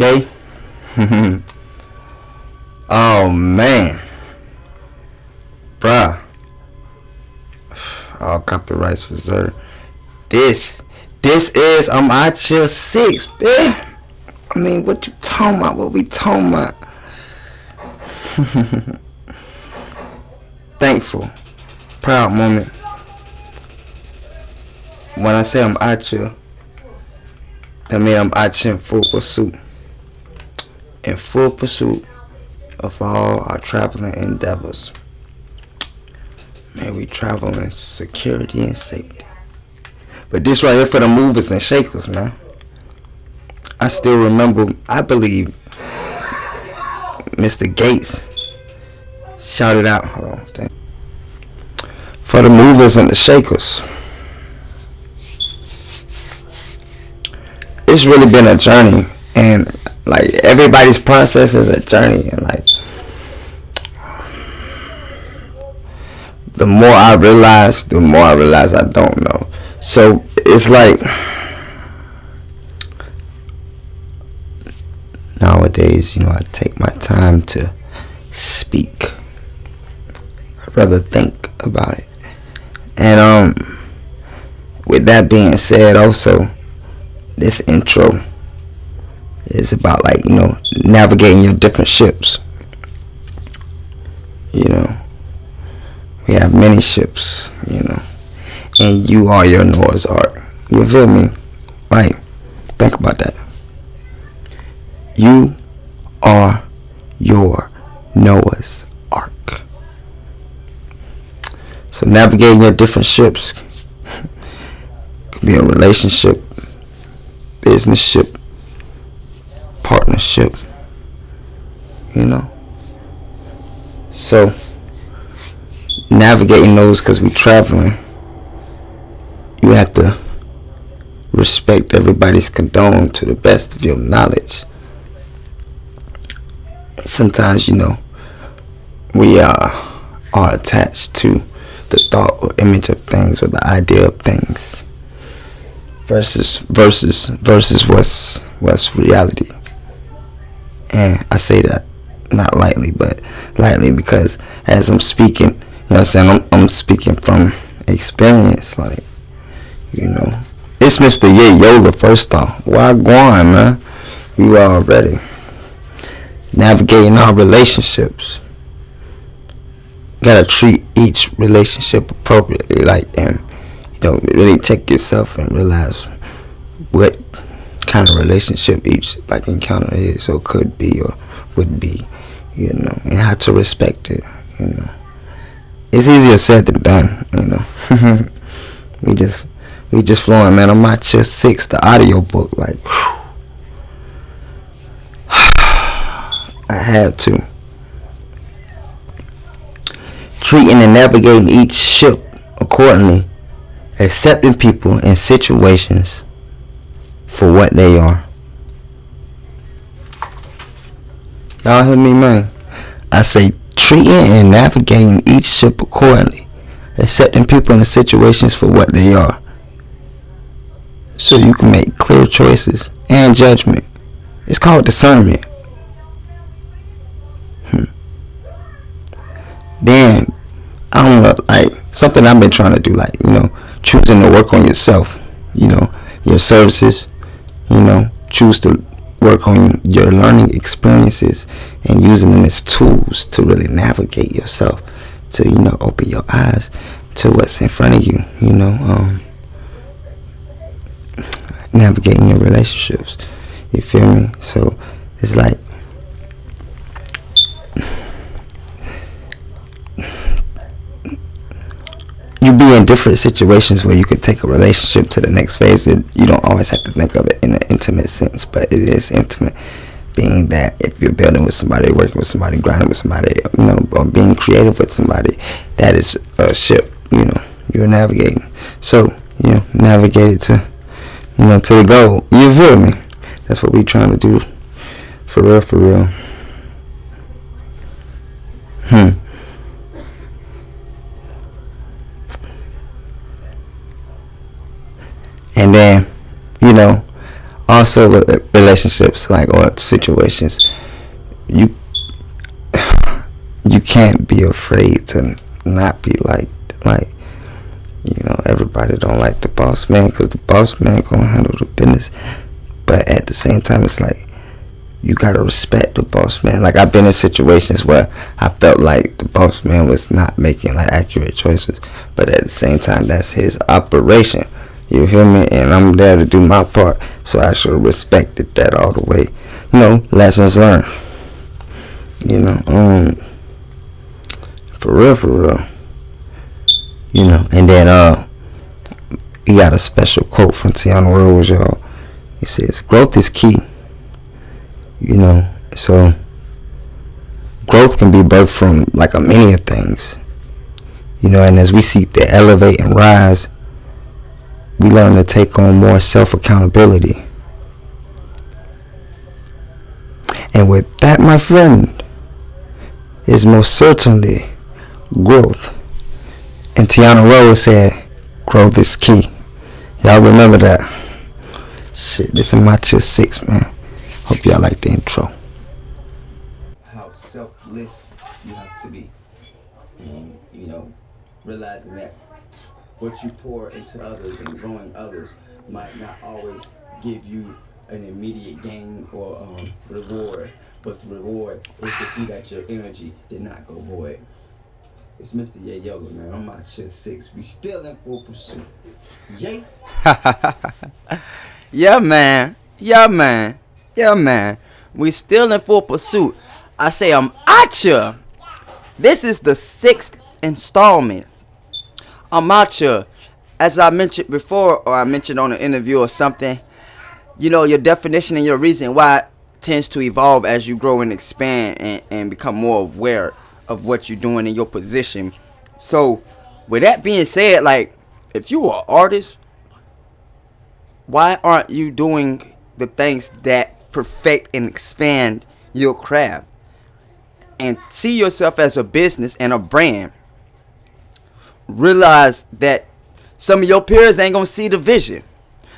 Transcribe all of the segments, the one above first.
Yay. Oh man, bruh. All copyrights reserved. This is Out Chea 6, man. I mean, what you talking about? What we talking about? Thankful, proud moment. When I say I'm Out Chea, that means I'm Out Chea in full pursuit. In full pursuit of all our traveling endeavors. Man, we travel in security and safety. But this right here for the movers and shakers, man. I still remember, I believe, Mr. Gates shouted out, hold on, dang. For the movers and the shakers. It's really been a journey, and like everybody's process is a journey, and like the more I realize I don't know. So it's like nowadays, I take my time to speak. I'd rather think about it. And with that being said, also this intro is about navigating your different ships. We have many ships, and you are your Noah's Ark. You feel me? Like, think about that. You are your Noah's Ark. So navigating your different ships could be a relationship, business ship, partnership, So navigating those, because we traveling, you have to respect everybody's condone to the best of your knowledge. Sometimes we are attached to the thought or image of things, or the idea of things, versus what's reality. And I say that not lightly, but lightly because as I'm speaking, I'm speaking from experience. Like, it's Mr. Yola first off. Why going, man? You already navigating our relationships. Gotta treat each relationship appropriately, and really check yourself and realize what kind of relationship each encounter is, or could be, or would be, and how to respect it. It's easier said than done. we just flowing, man. I'm Out Chea 6, the audiobook. I had to. Treating and navigating each ship accordingly, accepting people and situations for what they are. Y'all hear me, man? I say treating and navigating each ship accordingly, accepting people and situations for what they are, so you can make clear choices and judgment. It's called discernment. Then I don't know, something I've been trying to do, choosing to work on yourself, your services, choose to work on your learning experiences and using them as tools to really navigate yourself, to open your eyes to what's in front of you, navigating your relationships. You feel me? So it's like you be in different situations where you could take a relationship to the next phase. You don't always have to think of it in an intimate sense, but it is intimate, being that if you're building with somebody, working with somebody, grinding with somebody, or being creative with somebody, that is a ship. You're navigating. So navigate it to to the goal. You feel me? That's what we trying to do, for real. And then Also with relationships, like, or situations, you you can't be afraid to not be liked. Like, everybody don't like the boss man, because the boss man gonna handle the business. But at the same time, it's like, you gotta respect the boss man. Like, I've been in situations where I felt like the boss man was not making, like, accurate choices, but at the same time, that's his operation. You hear me? And I'm there to do my part, so I should have respected that all the way. Lessons learned. For real. And then he got a special quote from Tiana Rose, y'all. He says, "Growth is key." So growth can be birthed from, like, a many of things. And as we seek to elevate and rise, we learn to take on more self-accountability. And with that, my friend, is most certainly growth. And Tiana Rose said, growth is key. Y'all remember that. Shit, this is my Out Chea 6, man. Hope y'all like the intro. How selfless you have to be. And, realizing that what you pour into others and growing others might not always give you an immediate gain or reward, but the reward is to see that your energy did not go void. It's Mr. Yayola, man. I'm Out Chea 6. We still in full pursuit. Yay! Yeah, man. We still in full pursuit. I say I'm Out Chea. This is the 6th installment. I'm Out Chea. As I mentioned before, or I mentioned on an interview or something, your definition and your reason why tends to evolve as you grow and expand and become more aware of what you're doing in your position. So, with that being said, like, if you are an artist, why aren't you doing the things that perfect and expand your craft? And see yourself as a business and a brand. Realize that some of your peers ain't gonna see the vision.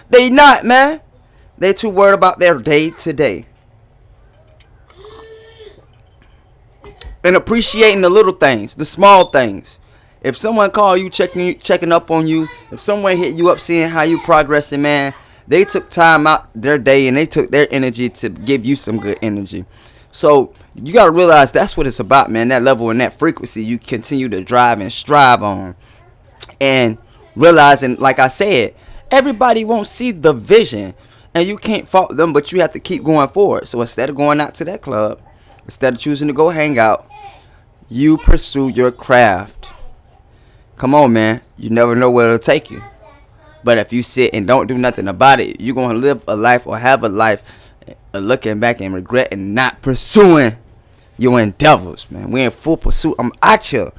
They not, man. They too worried about their day to day. And appreciating the little things, the small things. If someone call you, checking up on you, if someone hit you up seeing how you progressing, man, they took time out their day and they took their energy to give you some good energy. So you got to realize that's what it's about, man. That level and that frequency you continue to drive and strive on. And realizing, like I said, everybody won't see the vision. And you can't fault them, but you have to keep going forward. So instead of going out to that club, instead of choosing to go hang out, you pursue your craft. Come on, man. You never know where it'll take you. But if you sit and don't do nothing about it, you're going to live a life or have a life looking back and regret and not pursuing your endeavors, man. We're in full pursuit. I'm Out Chea.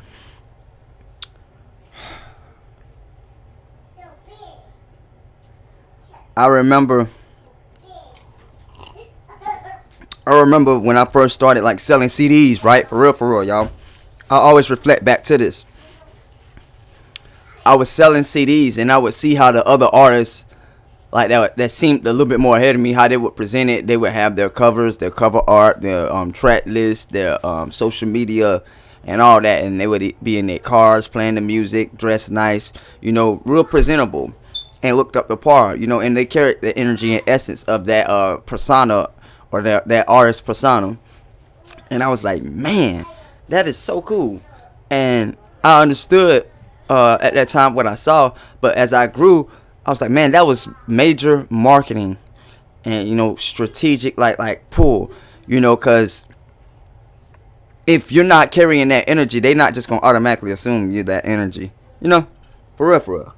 I remember when I first started, like, selling CDs, right? For real, y'all. I always reflect back to this. I was selling CDs and I would see how the other artists, like, that seemed a little bit more ahead of me, how they would present it. They would have their covers, their cover art, their track list, their social media and all that. And they would be in their cars playing the music, dressed nice, real presentable. And looked up the par, and they carried the energy and essence of that persona or that artist persona. And I was like, man, that is so cool. And I understood at that time what I saw. But as I grew, I was like, man, that was major marketing and, strategic, like pull, because if you're not carrying that energy, they not just going to automatically assume you're that energy, for real.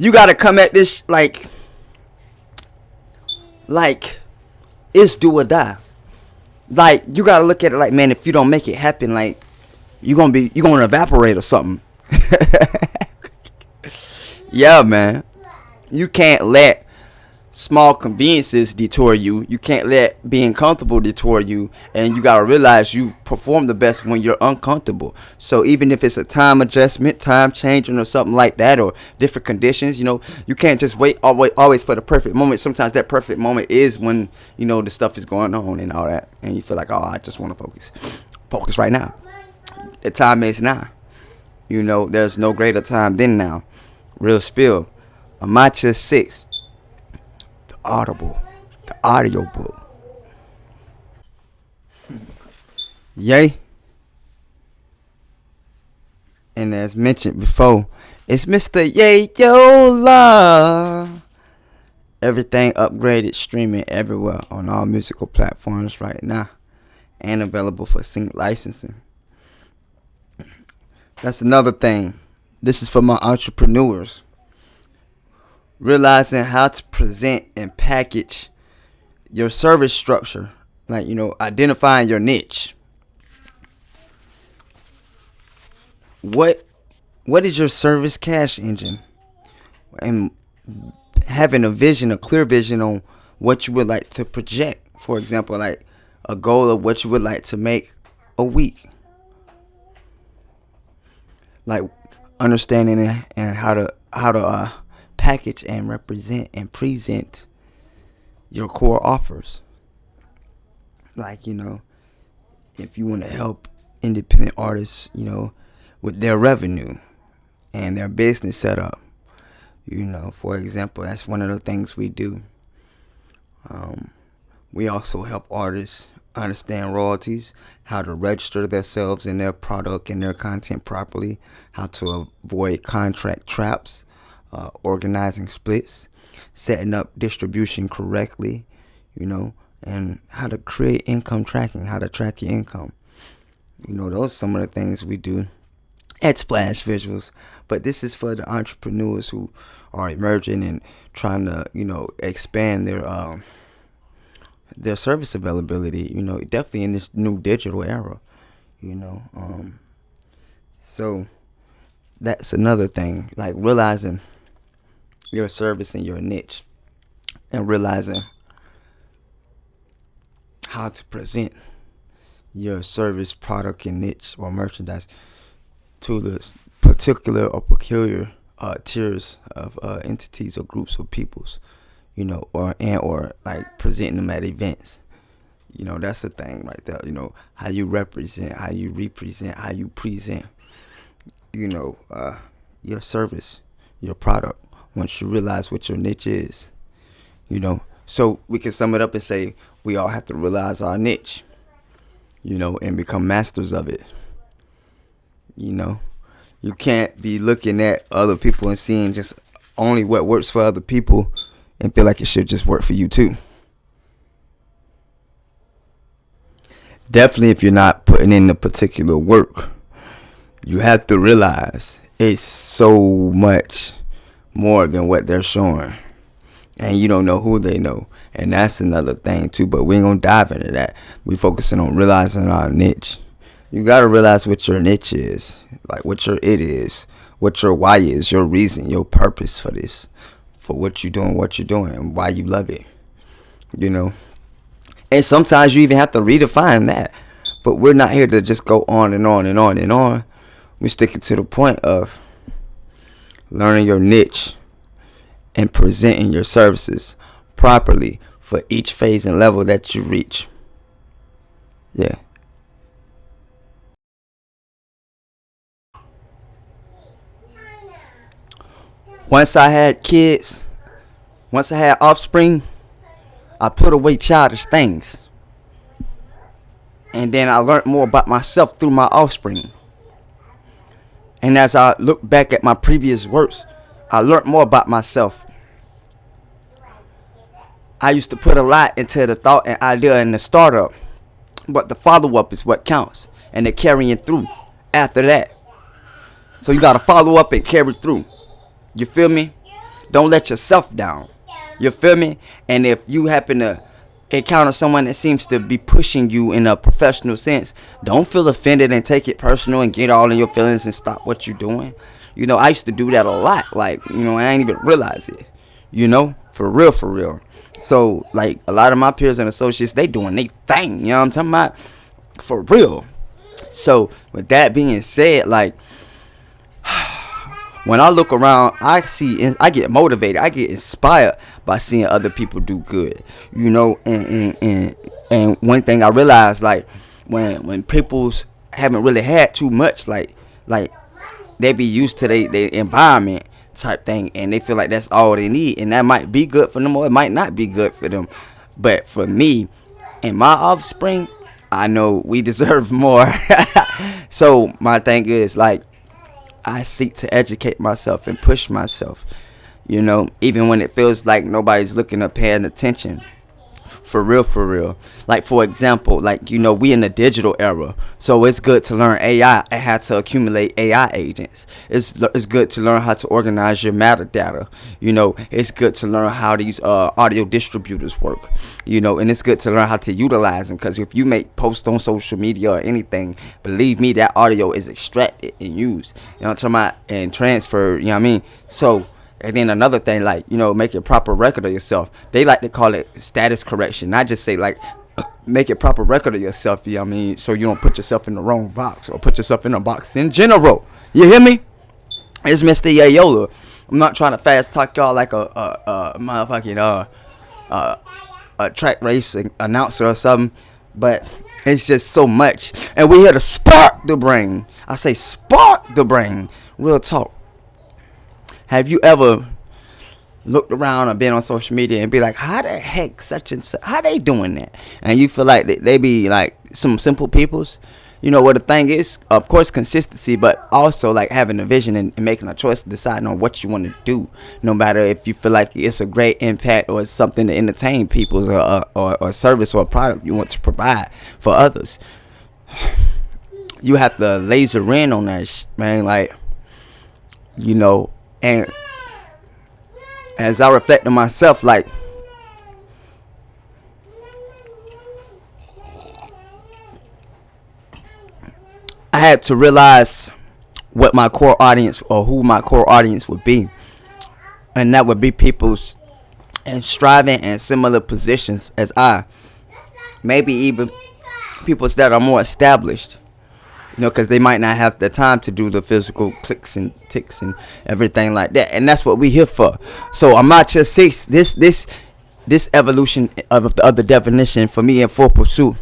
You gotta come at this like it's do or die. Like, you gotta look at it like, man, if you don't make it happen, like, you're gonna evaporate or something. Yeah, man. You can't let small conveniences detour you. You can't let being comfortable detour you, and you gotta realize you perform the best when you're uncomfortable. So even if it's a time adjustment, time changing, or something like that, or different conditions, you can't just wait always for the perfect moment. Sometimes that perfect moment is when the stuff is going on and all that, and you feel like, oh, I just want to focus right now. The time is now. There's no greater time than now. Real spill. Out Chea 6. The audiobook. Yay. And as mentioned before, it's Mr. Yay Yola. Everything upgraded, streaming everywhere on all musical platforms right now, and available for sync licensing. That's another thing. This is for my entrepreneurs. Realizing how to present and package your service structure, like identifying your niche. What is your service cash engine? And having a clear vision on what you would like to project. For example, like a goal of what you would like to make a week. Like understanding and how to package and represent and present your core offers. Like, if you want to help independent artists, with their revenue and their business setup, for example, that's one of the things we do. We also help artists understand royalties, how to register themselves and their product and their content properly, how to avoid contract traps, organizing splits, setting up distribution correctly, and how to create income tracking, how to track your income. Those are some of the things we do at Splash Visuals. But this is for the entrepreneurs who are emerging and trying to, expand their service availability, definitely in this new digital era, So that's another thing, like realizing your service and your niche, and realizing how to present your service, product, and niche or merchandise to the particular or peculiar tiers of entities or groups of peoples, or like presenting them at events. That's the thing right there. How you represent, how you represent, how you present, your service, your product. Once you realize what your niche is, so we can sum it up and say we all have to realize our niche, and become masters of it. You can't be looking at other people and seeing just only what works for other people and feel like it should just work for you too. Definitely if you're not putting in the particular work, you have to realize it's so much more than what they're showing. And you don't know who they know. And that's another thing too, but we ain't gonna dive into that. We focusing on realizing our niche. You gotta realize what your niche is, like what your it is, what your why is, your reason, your purpose for this, for what you're doing, and why you love it. And sometimes you even have to redefine that. But we're not here to just go on and on and on and on. We're sticking to the point of learning your niche and presenting your services properly for each phase and level that you reach. Yeah. Once I had kids, once I had offspring, I put away childish things. And then I learned more about myself through my offspring. And as I look back at my previous works, I learned more about myself. I used to put a lot into the thought and idea and the startup, but the follow-up is what counts, and the carrying through after that. So you got to follow up and carry through. You feel me? Don't let yourself down. You feel me? And if you happen to encounter someone that seems to be pushing you in a professional sense, don't feel offended and take it personal and get all in your feelings and stop what you're doing. I used to do that a lot. Like, I ain't even realize it. For real, for real. So like a lot of my peers and associates, they doing they thing. You know what I'm talking about? For real. So with that being said, like when I look around, I get motivated, I get inspired by seeing other people do good, you know. And one thing I realized, like when people's haven't really had too much, like they be used to their environment type thing, and they feel like that's all they need, and that might be good for them or it might not be good for them. But for me and my offspring, I know we deserve more. So my thing is, like, I seek to educate myself and push myself, you know, even when it feels like nobody's looking or paying attention. For real, for real. Like, for example, like, you know, we in the digital era, so it's good to learn AI and how to accumulate AI agents. It's good to learn how to organize your metadata. You know, it's good to learn how these audio distributors work. You know, and it's good to learn how to utilize them, because if you make posts on social media or anything, believe me, that audio is extracted and used. You know what I'm talking about? And transferred. You know what I mean? So. And then another thing, like, you know, make a proper record of yourself. They like to call it status correction. Not just say, like, make a proper record of yourself, you know what I mean? So you don't put yourself in the wrong box or put yourself in a box in general. You hear me? It's Mr. Yayola. I'm not trying to fast talk y'all like a motherfucking a track race announcer or something. But it's just so much. And we here to spark the brain. I say spark the brain. Real talk. Have you ever looked around or been on social media and be like, how the heck such and such, how they doing that? And you feel like they be like some simple peoples. You know what the thing is? Of course, consistency, but also like having a vision and making a choice, deciding on what you want to do. No matter if you feel like it's a great impact or it's something to entertain people or a service or a product you want to provide for others. You have to laser in on that, man. Like, you know. And as I reflect on myself, like, I had to realize what my core audience or who my core audience would be. And that would be people's and striving in similar positions as I. Maybe even people that are more established. You know, because they might not have the time to do the physical clicks and ticks and everything like that, and that's what we here for. So I'm not just this evolution of the other definition for me in full pursuit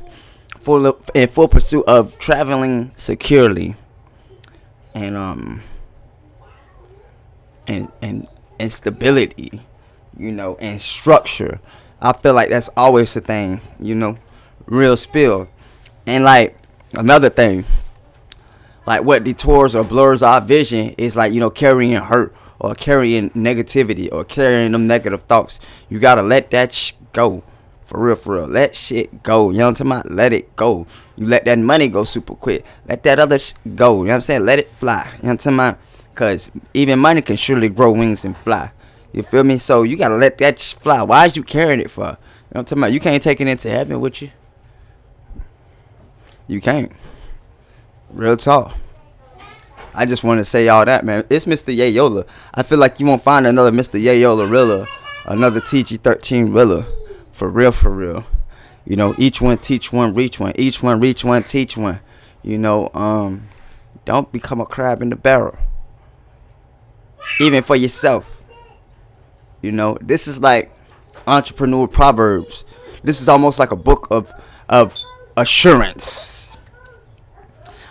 of traveling securely and stability, you know, and structure. I feel like that's always the thing, you know, real spill. And like another thing. Like what detours or blurs our vision is like, you know, carrying hurt or carrying negativity or carrying them negative thoughts. You gotta let that go. For real, for real. Let shit go. You know what I'm talking about? Let it go. You let that money go super quick. Let that other go. You know what I'm saying? Let it fly. You know what I'm talking about? Because even money can surely grow wings and fly. You feel me? So you gotta let that fly. Why is you carrying it for? You know what I'm talking about? You can't take it into heaven with you. You can't. Real talk. I just want to say all that, man. It's Mr. Yayola. I feel like you won't find another Mr. Yayola Rilla, another TG13 Rilla. For real, for real. You know, each one teach one, reach one. Each one reach one, teach one. You know, don't become a crab in the barrel. Even for yourself. You know, this is like entrepreneur proverbs. This is almost like a book of assurance.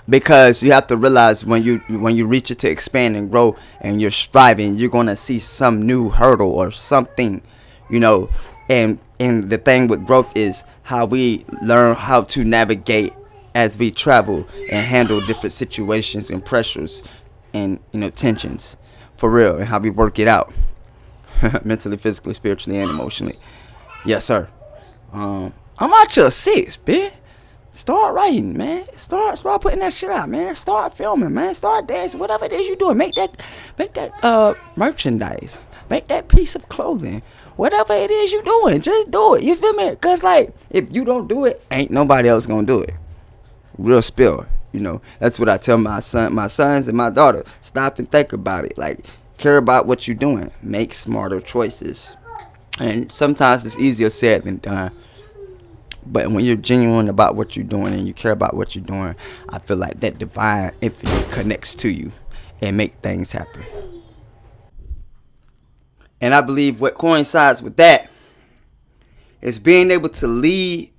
Because you have to realize when you reach it to expand and grow and you're striving, you're gonna see some new hurdle or something, you know. And the thing with growth is how we learn how to navigate as we travel and handle different situations and pressures and, you know, tensions, for real, and how we work it out mentally, physically, spiritually, and emotionally. Yes, sir. I'm out your 6, bitch. Start writing, man. Start putting that shit out, man. Start filming, man. Start dancing. Whatever it is you doing, make that merchandise. Make that piece of clothing. Whatever it is you doing, just do it. You feel me? Cause like if you don't do it, ain't nobody else gonna do it. Real spill. You know, that's what I tell my sons and my daughter. Stop and think about it. Like, care about what you're doing. Make smarter choices. And sometimes it's easier said than done. But when you're genuine about what you're doing and you care about what you're doing, I feel like that divine infinite connects to you and make things happen. And I believe what coincides with that is being able to lead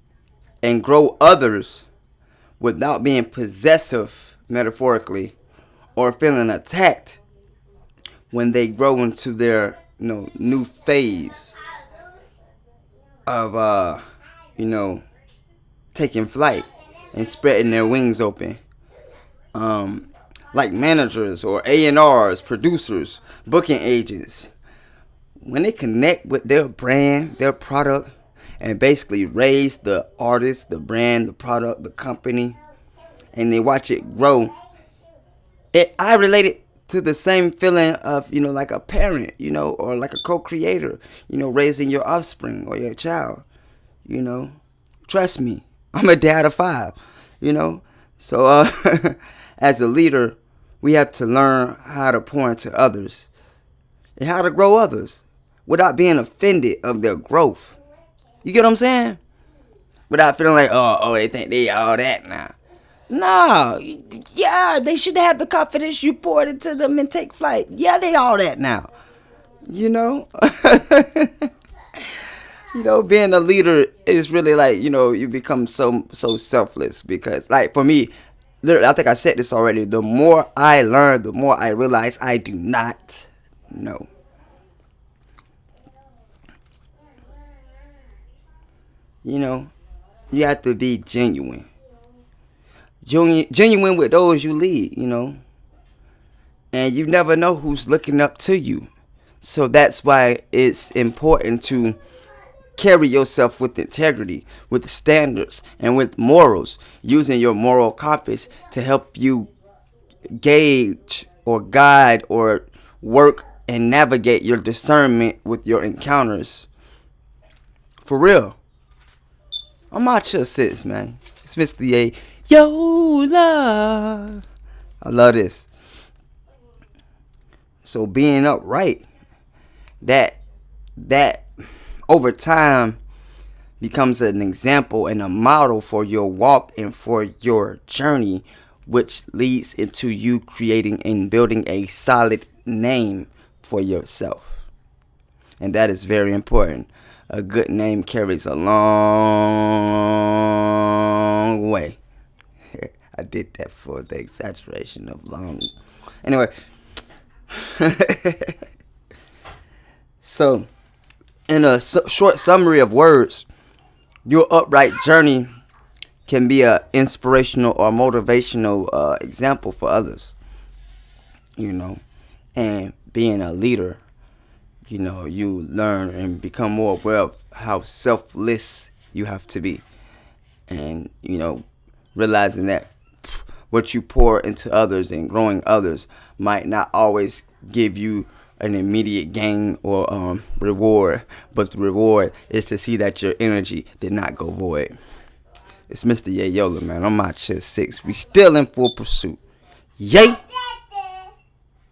and grow others without being possessive, metaphorically, or feeling attacked when they grow into their new phase of taking flight and spreading their wings open. Like managers or A&Rs, producers, booking agents, when they connect with their brand, their product, and basically raise the artist, the brand, the product, the company, and they watch it grow, I relate it to the same feeling of, like a parent, or like a co-creator, raising your offspring or your child, you know. Trust me, I'm a dad of 5, So as a leader, we have to learn how to pour into others and how to grow others without being offended of their growth. You get what I'm saying? Without feeling like, oh, they think they all that now. No, yeah, they should have the confidence you poured into them and take flight. Yeah, they all that now. You know? Being a leader is really like, you become so selfless because, like, for me, literally, I think I said this already. The more I learn, the more I realize I do not know. You have to be genuine. Genuine with those you lead, and you never know who's looking up to you. So that's why it's important to carry yourself with integrity, with standards, and with morals, using your moral compass to help you gauge or guide or work and navigate your discernment with your encounters. For real. I'm Out Chea 6, man. It's Mr. A. Yo, love. I love this. So being upright, that over time becomes an example and a model for your walk and for your journey, which leads into you creating and building a solid name for yourself. And that is very important. A good name carries a long way. I did that for the exaggeration of long. Anyway. So, in a short summary of words, your upright journey can be an inspirational or motivational example for others. And being a leader, you learn and become more aware of how selfless you have to be. And, realizing that what you pour into others and growing others might not always give you an immediate gain or reward, but the reward is to see that your energy did not go void. It's Mr. Yayola, man. I'm Out Chea 6. We still in full pursuit. Yay!